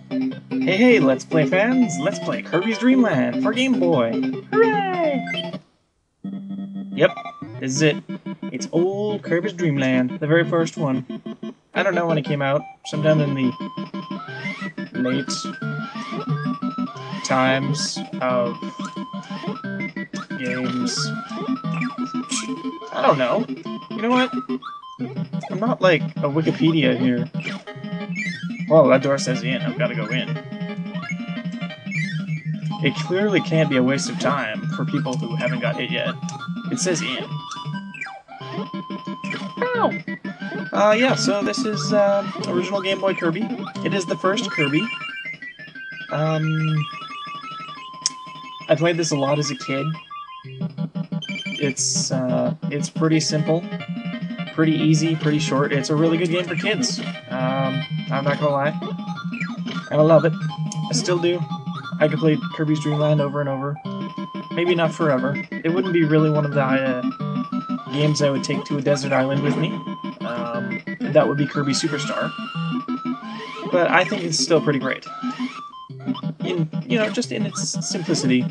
Hey, hey, Let's Play fans! Let's play Kirby's Dream Land for Game Boy! Hooray! Yep, this is it. It's old Kirby's Dream Land, the very first one. I don't know when it came out, sometime in the late times of games. I don't know. You know what? I'm not like a Wikipedia here. Well, that door says in. I've got to go in. It clearly can't be a waste of time for people who haven't got hit yet. It says in. Ow! Yeah, so this is original Game Boy Kirby. It is the first Kirby. I played this a lot as a kid. It's pretty simple, pretty easy, pretty short. It's a really good game for kids. I'm not gonna lie. I love it. I still do. I could play Kirby's Dream Land over and over. Maybe not forever. It wouldn't be really one of the games I would take to a desert island with me. That would be Kirby Superstar. But I think it's still pretty great. Just in its simplicity.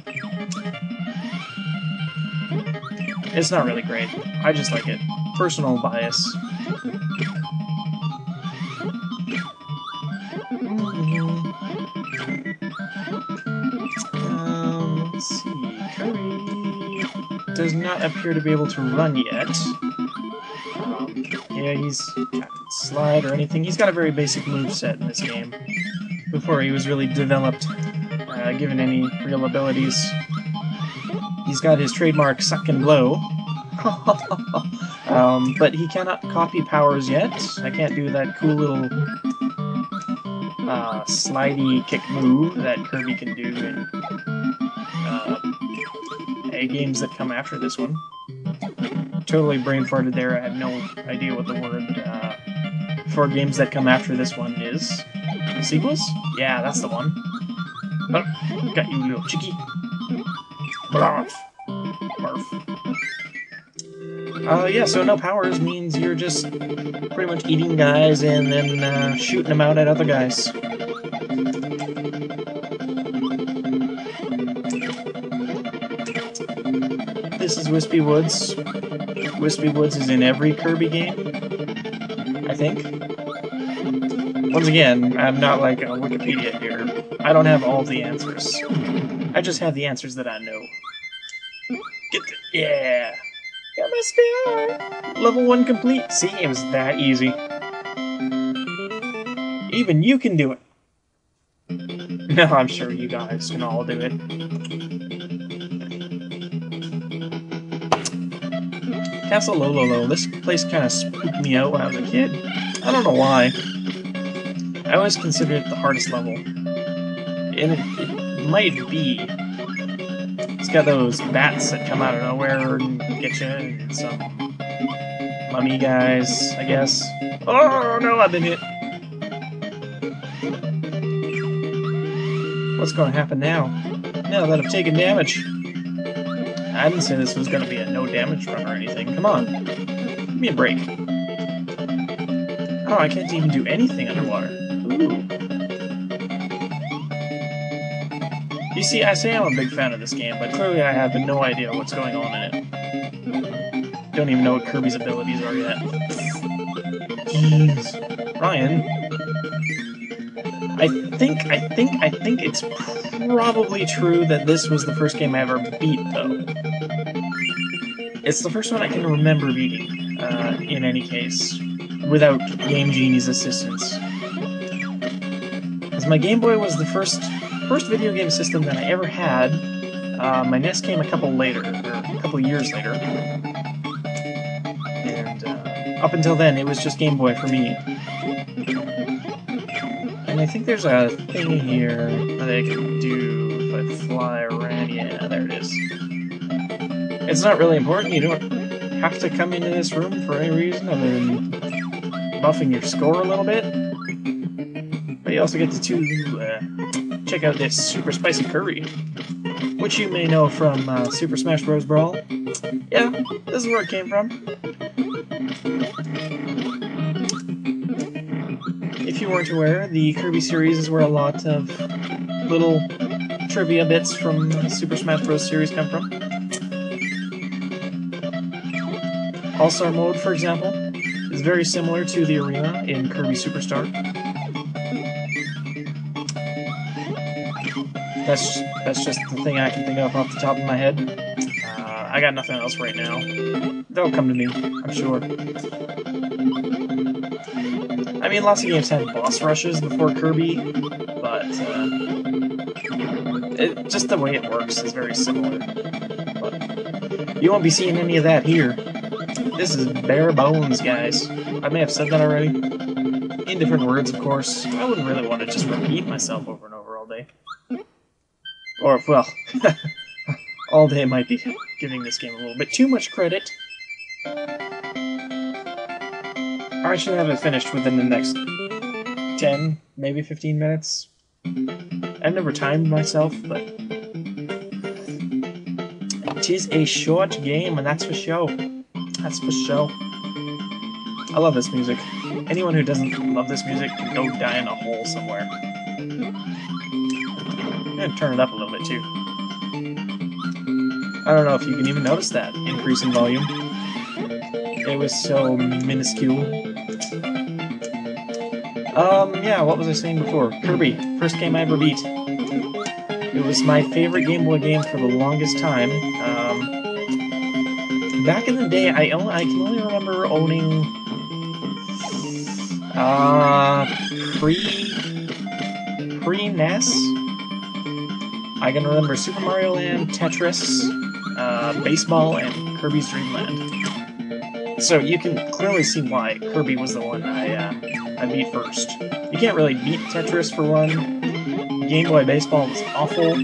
It's not really great. I just like it. Personal bias. Let's see. Kirby does not appear to be able to run yet. Yeah, he's can't slide or anything. He's got a very basic moveset in this game. Before he was really developed, given any real abilities. He's got his trademark suck and blow. But he cannot copy powers yet. I can't do that cool little slidey kick move that Kirby can do in games that come after this one. Totally brain farted there. I have no idea what the word for games that come after this one is. Sequels? Yeah, that's the one. Oh, got you, little chickie. Barf. Yeah, so no powers means you're just pretty much eating guys and then shooting them out at other guys. This is Wispy Woods. Wispy Woods is in every Kirby game, I think. Once again, I'm not like a Wikipedia here. I don't have all the answers. I just have the answers that I know. Yeah! MSBR! Level 1 complete. See, it was that easy. Even you can do it. No, I'm sure you guys can all do it. Castle LOLOLO. This place kind of spooked me out when I was a kid. I don't know why. I always considered it the hardest level. And it might be. It's got those bats that come out of nowhere and get you, and some mummy guys, I guess. Oh no, I've been hit. What's going to happen now? Now that I've taken damage. I didn't say this was going to be a no damage run or anything. Come on. Give me a break. Oh, I can't even do anything underwater. Ooh. You see, I say I'm a big fan of this game, but clearly I have no idea what's going on in it. Don't even know what Kirby's abilities are yet. Jeez. Ryan. I think it's probably true that this was the first game I ever beat, though. It's the first one I can remember beating, in any case, without Game Genie's assistance. Because my Game Boy was the first video game system that I ever had. My NES came a couple years later. And up until then, it was just Game Boy for me. And I think there's a thing here that I can do if I fly around. Yeah, there it is. It's not really important. You don't have to come into this room for any reason other than buffing your score a little bit. But you also get to check out this super spicy curry, which you may know from Super Smash Bros. Brawl. Yeah, this is where it came from. if you weren't aware, the Kirby series is where a lot of little trivia bits from the Super Smash Bros. Series come from. All-Star mode, for example, is very similar to the arena in Kirby Superstar. That's just the thing I can think of off the top of my head. I got nothing else right now. They'll come to me, I'm sure. I mean, lots of games have boss rushes before Kirby, but just the way it works is very similar. But you won't be seeing any of that here. This is bare bones, guys. I may have said that already. In different words, of course. I wouldn't really want to just repeat myself over and over all day. Or, well, all day might be giving this game a little bit too much credit. I should have it finished within the next 10, maybe 15 minutes. I've never timed myself, but it is a short game, and that's for show. That's for show. I love this music. Anyone who doesn't love this music can go die in a hole somewhere. I'm gonna turn it up a little bit too. I don't know if you can even notice that increase in volume. It was so minuscule. Yeah, what was I saying before? Kirby, first game I ever beat. It was my favorite Game Boy game for the longest time. Back in the day, I can only remember owning pre-NES. I can remember Super Mario Land, Tetris, Baseball, and Kirby's Dream Land. So you can clearly see why Kirby was the one I beat first. You can't really beat Tetris for one. Game Boy Baseball was awful.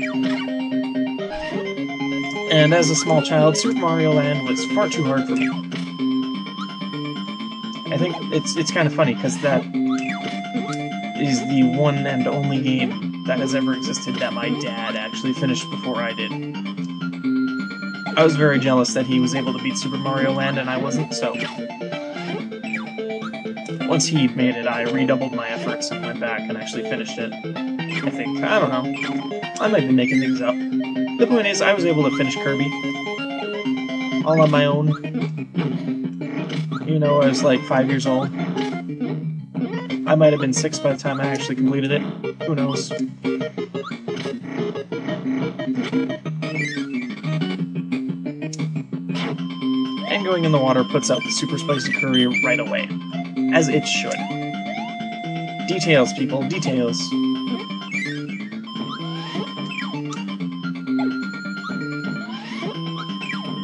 And as a small child, Super Mario Land was far too hard for me. I think it's kind of funny, because that is the one and only game that has ever existed that my dad actually finished before I did. I was very jealous that he was able to beat Super Mario Land and I wasn't, so once he made it, I redoubled my efforts and went back and actually finished it. I think. I don't know. I might be making things up. The point is, I was able to finish Kirby. All on my own. You know, I was like 5 years old. I might have been 6 by the time I actually completed it. Who knows? And going in the water puts out the super spicy curry right away. As it should. Details, people. Details.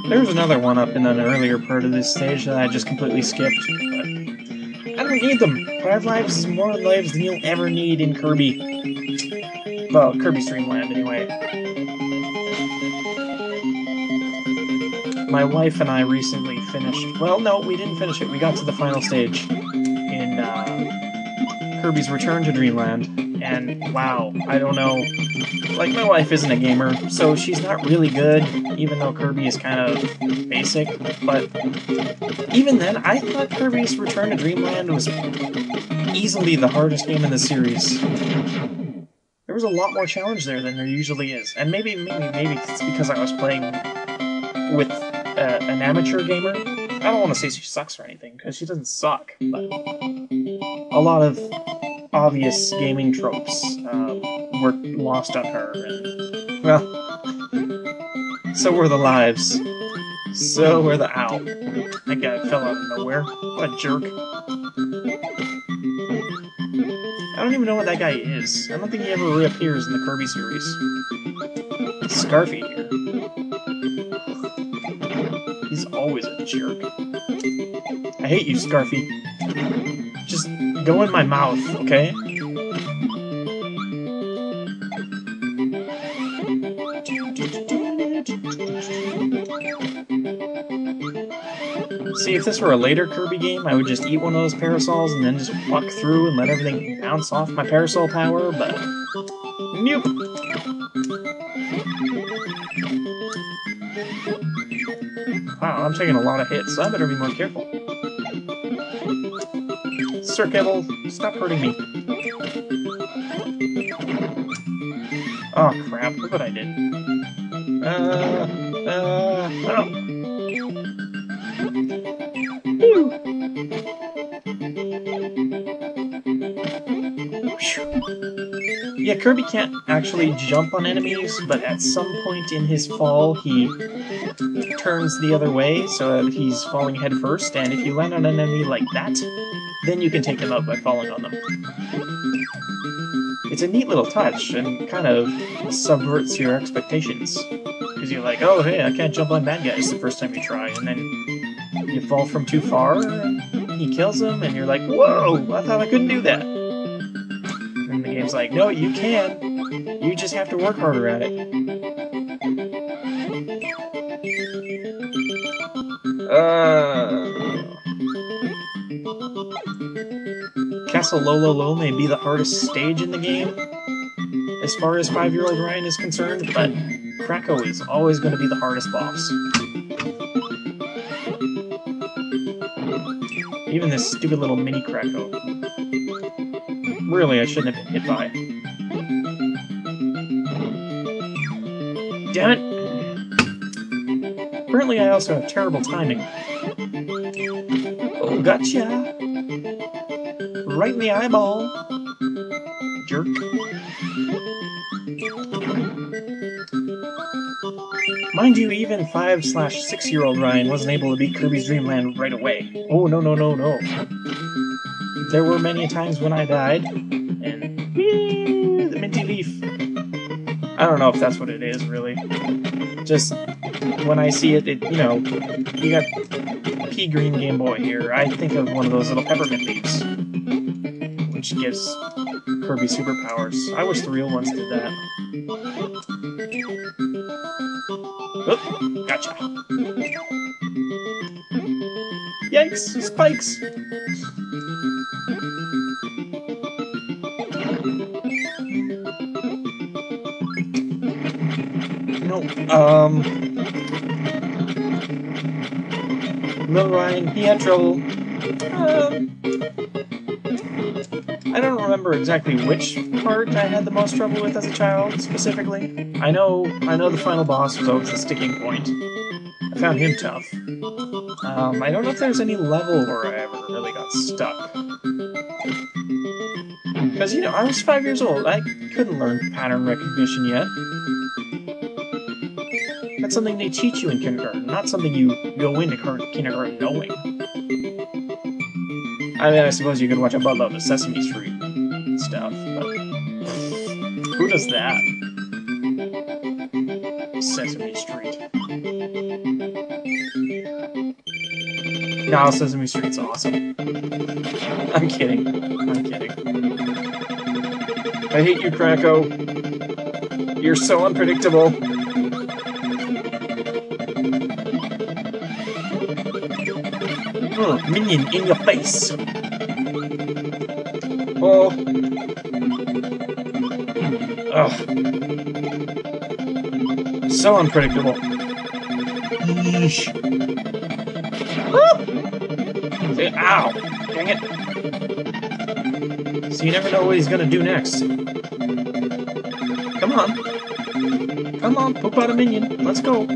There's another one up in an earlier part of this stage that I just completely skipped. But I don't need them. 5 lives is more lives than you'll ever need in Kirby. Well, Kirby's Dream Land, anyway. My wife and I recently finished... Well, no, we didn't finish it. We got to the final stage in Kirby's Return to Dreamland. And, wow, I don't know... Like, my wife isn't a gamer, so she's not really good, even though Kirby is kind of basic. But even then, I thought Kirby's Return to Dreamland was easily the hardest game in the series. There was a lot more challenge there than there usually is. And maybe it's because I was playing with an amateur gamer. I don't want to say she sucks or anything, because she doesn't suck, but a lot of obvious gaming tropes were lost on her, and, well, so were the lives. So were the... Ow. That guy fell out of nowhere. What a jerk. I don't even know what that guy is. I don't think he ever reappears in the Kirby series. Scarfy here. He's always a jerk. I hate you, Scarfy. Just go in my mouth, okay? See, if this were a later Kirby game, I would just eat one of those parasols and then just walk through and let everything bounce off my parasol power, but... Nope! Wow, I'm taking a lot of hits, so I better be more careful. Sir Kibble, stop hurting me. Oh crap, look what I did. Oh. Yeah, Kirby can't actually jump on enemies, but at some point in his fall, he turns the other way so that he's falling head first, and if you land on an enemy like that, then you can take them out by falling on them. It's a neat little touch, and kind of subverts your expectations. Because you're like, oh hey, I can't jump on bad guys the first time you try, and then you fall from too far, and he kills them, and you're like, whoa, I thought I couldn't do that. And the game's like, no, you can. You just have to work harder at it. Castle LOLOLO may be the hardest stage in the game, as far as 5-year-old Ryan is concerned, but Kracko is always going to be the hardest boss. Even this stupid little mini Kracko. Really, I shouldn't have been hit by. Damn it! Apparently I also have terrible timing. Oh, gotcha! Right in the eyeball! Jerk. Mind you, even 5/6-year-old Ryan wasn't able to beat Kirby's Dream Land right away. Oh, no, no, no, no. There were many times when I died, and the minty leaf. I don't know if that's what it is, really. Just, when I see it, you know, you got pea green Game Boy here. I think of one of those little peppermint leaves, which gives Kirby superpowers. I wish the real ones did that. Oh, gotcha. Yikes, spikes! No, Lil Ryan, he had trouble. I don't remember exactly which part I had the most trouble with as a child, specifically. I know the final boss was always the sticking point. I found him tough. I don't know if there's any level where I ever really got stuck. Because, you know, I was 5 years old. I couldn't learn pattern recognition yet. That's something they teach you in kindergarten, not something you go into kindergarten knowing. I mean, I suppose you could watch a buttload of Sesame Street and stuff, but who does that? Sesame Street. No, Sesame Street's awesome. I'm kidding. I'm kidding. I hate you, Kracko. You're so unpredictable. Minion in your face! Oh. Ugh. So unpredictable. Yeesh. Ow! Dang it. So you never know what he's gonna do next. Come on. Come on, poop out a minion. Let's go.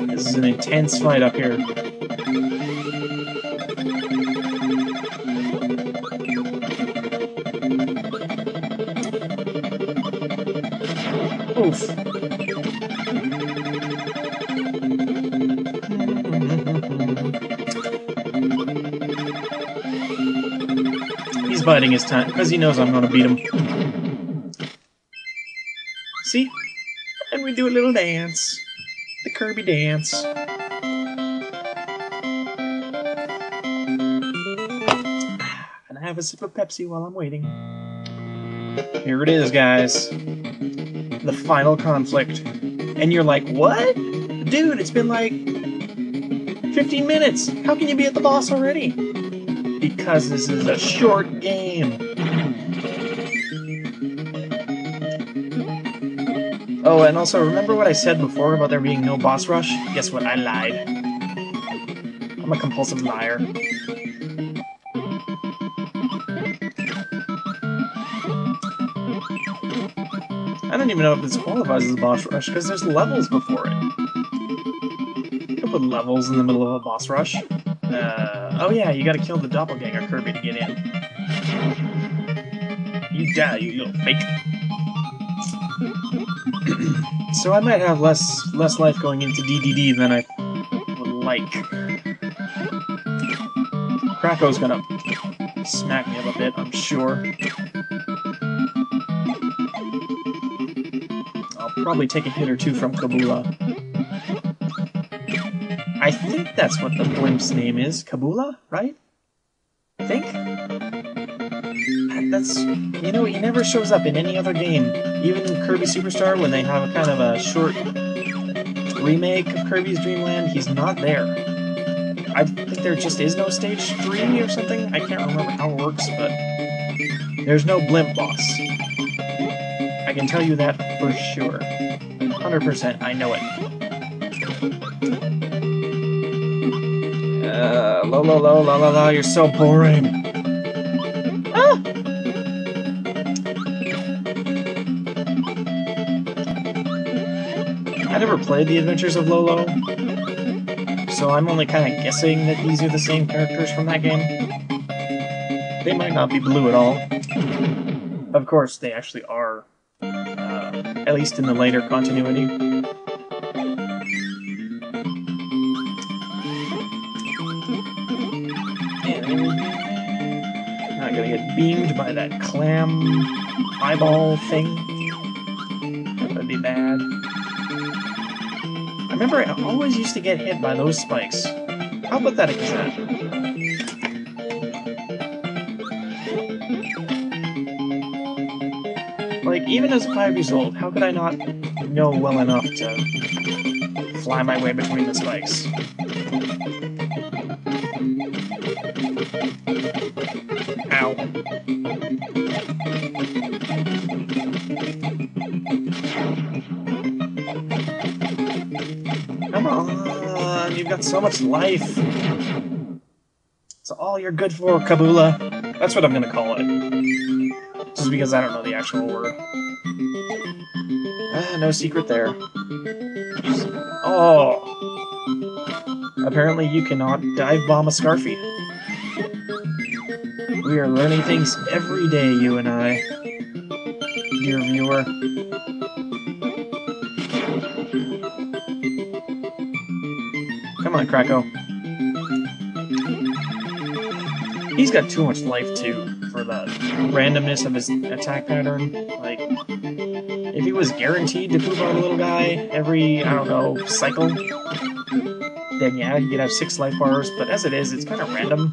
This is an intense fight up here. Oof. He's biding his time, because he knows I'm going to beat him. See? And we do a little dance. The Kirby dance. And I have a sip of Pepsi while I'm waiting. Here it is, guys. The final conflict. And you're like, what? Dude, it's been like 15 minutes. How can you be at the boss already? Because this is a short game. Oh, and also, remember what I said before about there being no boss rush? Guess what? I lied. I'm a compulsive liar. I don't even know if this qualifies as a boss rush, because there's levels before it. You can put levels in the middle of a boss rush. Oh yeah, you gotta kill the doppelganger Kirby to get in. You die, you little fake. So I might have less life going into DDD than I would like. Kracko's gonna smack me up a bit, I'm sure. I'll probably take a hit or two from Kabula. I think that's what the blimp's name is. Kabula, right? I think? That's... You know, he never shows up in any other game. Even in Kirby Superstar, when they have a kind of a short remake of Kirby's Dream Land, he's not there. I think there just is no Stage 3 or something. I can't remember how it works, but there's no blimp boss. I can tell you that for sure. 100%, I know it. LOLOLO, la la la, you're so boring. Ah! I never played The Adventures of Lolo, so I'm only kind of guessing that these are the same characters from that game. They might not be blue at all. Of course, they actually are, at least in the later continuity. Not gonna get beamed by that clam eyeball thing. That would be bad. I remember I always used to get hit by those spikes. How pathetic is that? Like, even as 5 years old, how could I not know well enough to fly my way between the spikes? Ow. Come on, you've got so much life. It's all you're good for, Kabula. That's what I'm gonna call it. Just because I don't know the actual word. No secret there. Oh. Apparently you cannot dive bomb a Scarfy. We are learning things every day, you and I, dear viewer. Come on, Kracko. He's got too much life, too, for the randomness of his attack pattern. Like, if he was guaranteed to poop out a little guy every, I don't know, cycle, then yeah, he could have 6 life bars, but as it is, it's kind of random.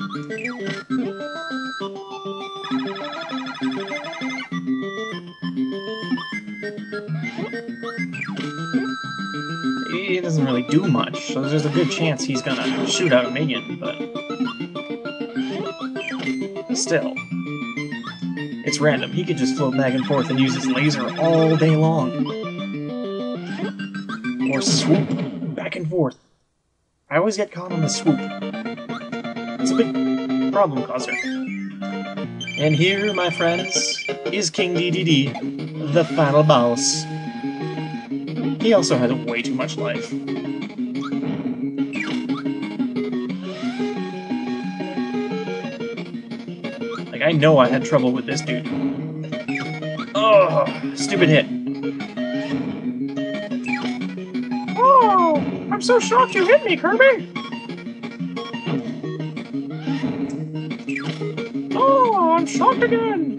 He doesn't really do much, so there's a good chance he's gonna shoot out a minion, but still. It's random. He could just float back and forth and use his laser all day long. Or swoop back and forth. I always get caught on the swoop. It's a big problem causer. And here, my friends, is King DDD, the final boss. He also has way too much life. Like, I know I had trouble with this dude. Oh, stupid hit. Oh, I'm so shocked you hit me, Kirby! Oh, I'm shocked again!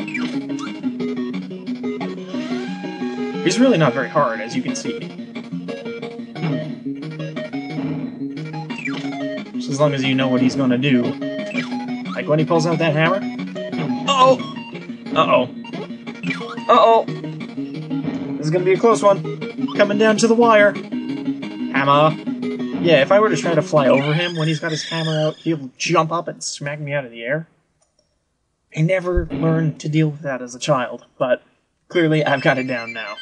He's really not very hard, as you can see. Just as long as you know what he's gonna do. Like when he pulls out that hammer. Uh-oh! Uh-oh. Uh-oh! This is gonna be a close one. Coming down to the wire. Hammer. Yeah, if I were to try to fly over him when he's got his hammer out, he'll jump up and smack me out of the air. I never learned to deal with that as a child, but clearly I've got it down now.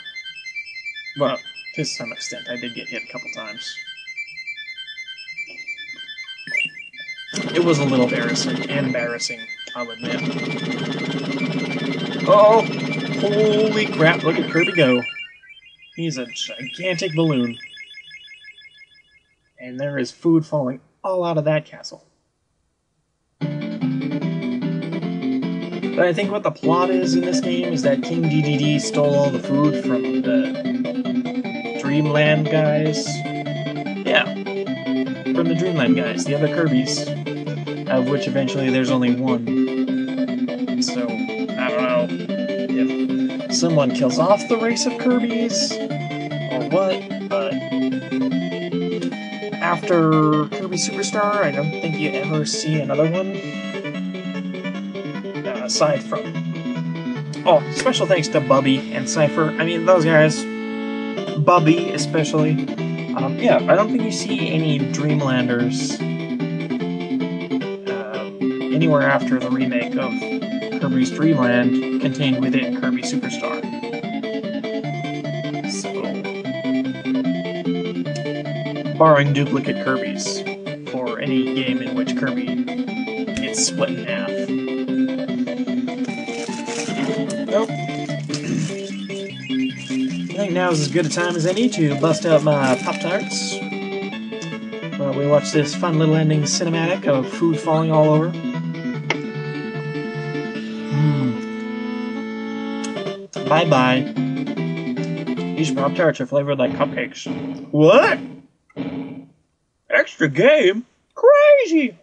Well, to some extent, I did get hit a couple times. It was a little embarrassing, I'll admit. Oh! Holy crap, look at Kirby go. He's a gigantic balloon. And there is food falling all out of that castle. But I think what the plot is in this game is that King DDD stole all the food from the Dreamland guys. Yeah, from the Dreamland guys, the other Kirbys, of which eventually there's only one. So, I don't know if someone kills off the race of Kirbys, or what, but after Kirby Superstar, I don't think you ever see another one. Aside from... Oh, special thanks to Bubby and Cypher. I mean, those guys, Bubby especially. Yeah, I don't think you see any Dreamlanders anywhere after the remake of Kirby's Dream Land contained within Kirby Superstar. So, barring duplicate Kirbys for any game in which Kirby gets split in half. Nope. I think now is as good a time as any to bust out my Pop-Tarts while we watch this fun little ending cinematic of food falling all over. Bye-bye. These Pop-Tarts are flavored like cupcakes. What? Extra game? Crazy!